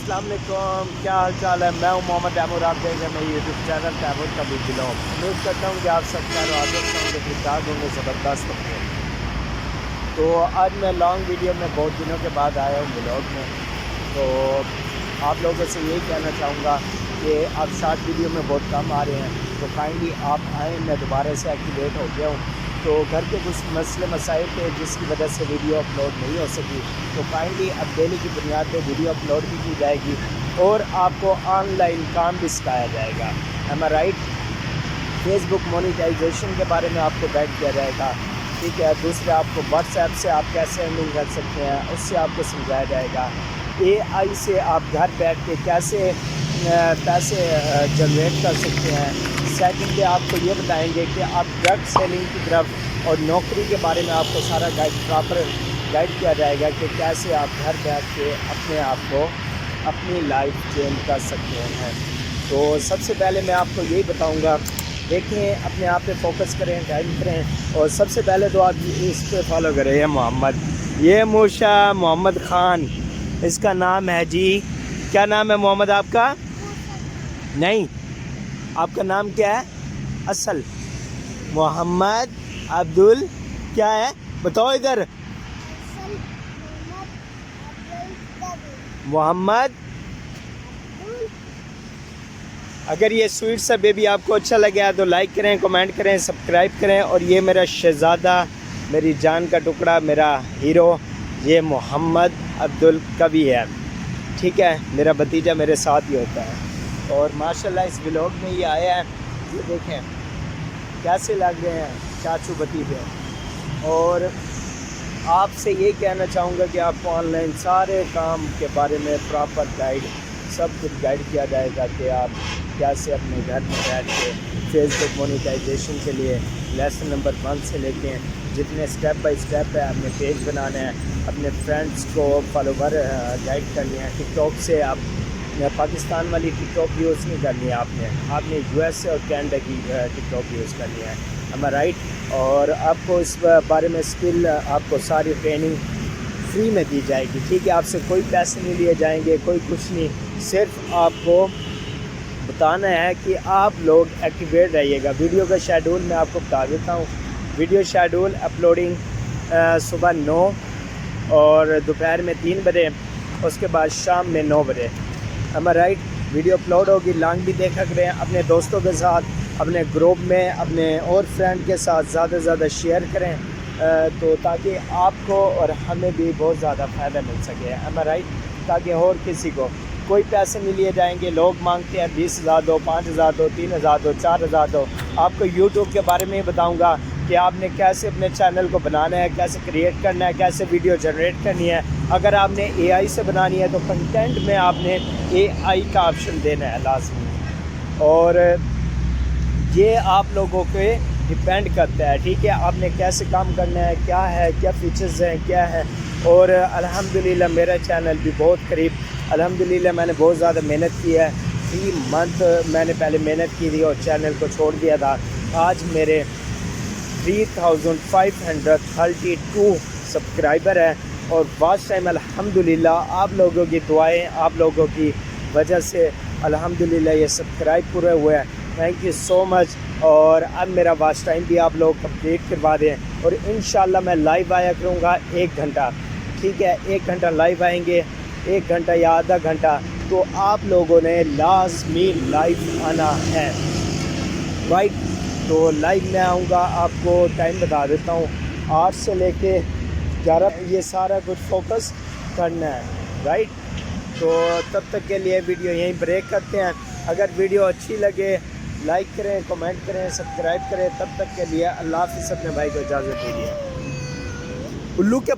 अस्सलाम वालेकुम, क्या हाल चाल है। मैं हूं मोहम्मद तैमूर, आप देख रहे हैं मेरे यूट्यूब चैनल तैमूर का ब्लॉग। उम्मीद करता हूं कि आप सब खैर आफियत से होंगे, ठीक ठाक होंगे, ज़बरदस्त होंगे। तो आज मैं लॉन्ग वीडियो में बहुत दिनों के बाद आया हूं ब्लॉग में। तो आप लोगों से यही कहना चाहूँगा कि आप शॉर्ट वीडियो में बहुत कम आ रहे हैं, तो काइंडली आप आएँ। मैं दोबारा से एक्टिवेट हो गया हूँ, तो घर के कुछ मसले मसाइल थे जिसकी वजह से वीडियो अपलोड नहीं हो सकी। तो काइंडली अब डेली की बुनियाद पे वीडियो अपलोड भी की जाएगी और आपको ऑनलाइन काम भी सिखाया जाएगा। एम आई राइट। फेसबुक मोनेटाइजेशन के बारे में आपको गाइड किया जाएगा, ठीक है। दूसरे आपको व्हाट्सएप से आप कैसे अर्निंग कर सकते हैं उससे आपको समझाया जाएगा। AI से आप घर बैठ के कैसे पैसे जनरेट कर सकते हैं। सेकंडली आपको ये बताएंगे कि आप ड्रग सेलिंग की तरफ और नौकरी के बारे में आपको सारा प्रॉपर गाइड किया जाएगा कि कैसे आप घर बैठ के अपने आप को अपनी लाइफ चेंज कर सकते हैं। तो सबसे पहले मैं आपको यही बताऊंगा, देखें अपने आप पे फोकस करें, गाइड करें। और सबसे पहले तो आप इस पे फॉलो करें, ये मूशा मोहम्मद ख़ान इसका नाम है जी। क्या नाम है मोहम्मद आपका? नहीं, आपका नाम क्या है? असल मोहम्मद अब्दुल क्या है बताओ इधर? मोहम्मद। अगर ये स्वीट सा बेबी आपको अच्छा लगे तो लाइक करें, कमेंट करें, सब्सक्राइब करें। और ये मेरा शहज़ादा, मेरी जान का टुकड़ा, मेरा हीरो, ये मोहम्मद अब्दुल कवि है, ठीक है। मेरा भतीजा मेरे साथ ही होता है। और माशाल्लाह इस व्लॉग में ये आया है, ये देखें कैसे लग रहे हैं चाचू भतीजे। और आपसे ये कहना चाहूँगा कि आपको ऑनलाइन सारे काम के बारे में प्रॉपर गाइड, सब कुछ गाइड किया जाएगा कि आप कैसे अपने घर में बैठ के फेसबुक मोनेटाइजेशन के लिए लेसन नंबर 1 से लेके जितने स्टेप बाय स्टेप है अपने पेज बनाना है, अपने फ्रेंड्स को फॉलोवर गाइड करनी है। टिकटॉक से आप पाकिस्तान वाली टिकटॉक यूज़ नहीं करनी है, आपने US और कनाडा की टिकटॉक यूज़ करनी है। एम आई राइट। और आपको इस बारे में स्किल, आपको सारी ट्रेनिंग फ्री में दी जाएगी, ठीक है। आपसे कोई पैसे नहीं लिए जाएंगे, कोई कुछ नहीं। सिर्फ आपको बताना है कि आप लोग एक्टिवेट रहिएगा। वीडियो का शेड्यूल मैं आपको बता देता हूँ। वीडियो शेड्यूल अपलोडिंग सुबह 9 और दोपहर में 3 बजे, उसके बाद शाम में 9 बजे। एम आई राइट। वीडियो अपलोड होगी, लॉन्ग भी देखा करें, अपने दोस्तों के साथ, अपने ग्रुप में, अपने और फ्रेंड के साथ ज़्यादा से ज़्यादा शेयर करें, तो ताकि आपको और हमें भी बहुत ज़्यादा फ़ायदा मिल सके। एम आई राइट। ताकि और किसी को कोई पैसे नहीं लिए जाएंगे। लोग मांगते हैं 20,000 दो, 5,000 दो, 3,000 दो, 4,000 दो। आपको यूट्यूब के बारे में बताऊंगा कि आपने कैसे अपने चैनल को बनाना है, कैसे क्रिएट करना है, कैसे वीडियो जनरेट करनी है। अगर आपने AI से बनानी है तो कंटेंट में आपने AI का ऑप्शन देना है लाजमी। और ये आप लोगों पे डिपेंड करता है, ठीक है। आपने कैसे काम करना है, क्या फीचर्स हैं, क्या है। और अल्हम्दुलिल्लाह मेरा चैनल भी बहुत करीब, अल्हम्दुलिल्लाह मैंने बहुत ज़्यादा मेहनत की है। 3 मंथ मैंने पहले मेहनत की थी और चैनल को छोड़ दिया था। आज मेरे 3532 सब्सक्राइबर हैं और वॉच टाइम अल्हम्दुलिल्लाह आप लोगों की दुआएं, आप लोगों की वजह से अल्हम्दुलिल्लाह ये सब्सक्राइब पूरे हुए हैं। Thank you so much. और अब मेरा वॉच टाइम भी आप लोग कंप्लीट करवा दें। और इंशाल्लाह मैं लाइव आया करूँगा 1 घंटा, ठीक है। 1 घंटा लाइव आएंगे, 1 घंटा या आधा घंटा। तो आप लोगों ने लाजमी लाइव आना है, राइट। तो लाइव में आऊँगा, आपको टाइम बता देता हूँ, 8 से लेके 11, ये सारा कुछ फोकस करना है, राइट। तो तब तक के लिए वीडियो यहीं ब्रेक करते हैं। अगर वीडियो अच्छी लगे लाइक करें, कमेंट करें, सब्सक्राइब करें। तब तक के लिए अल्लाह हाफ़िज़। अपने भाई को इजाज़त दीजिए। उल्लू के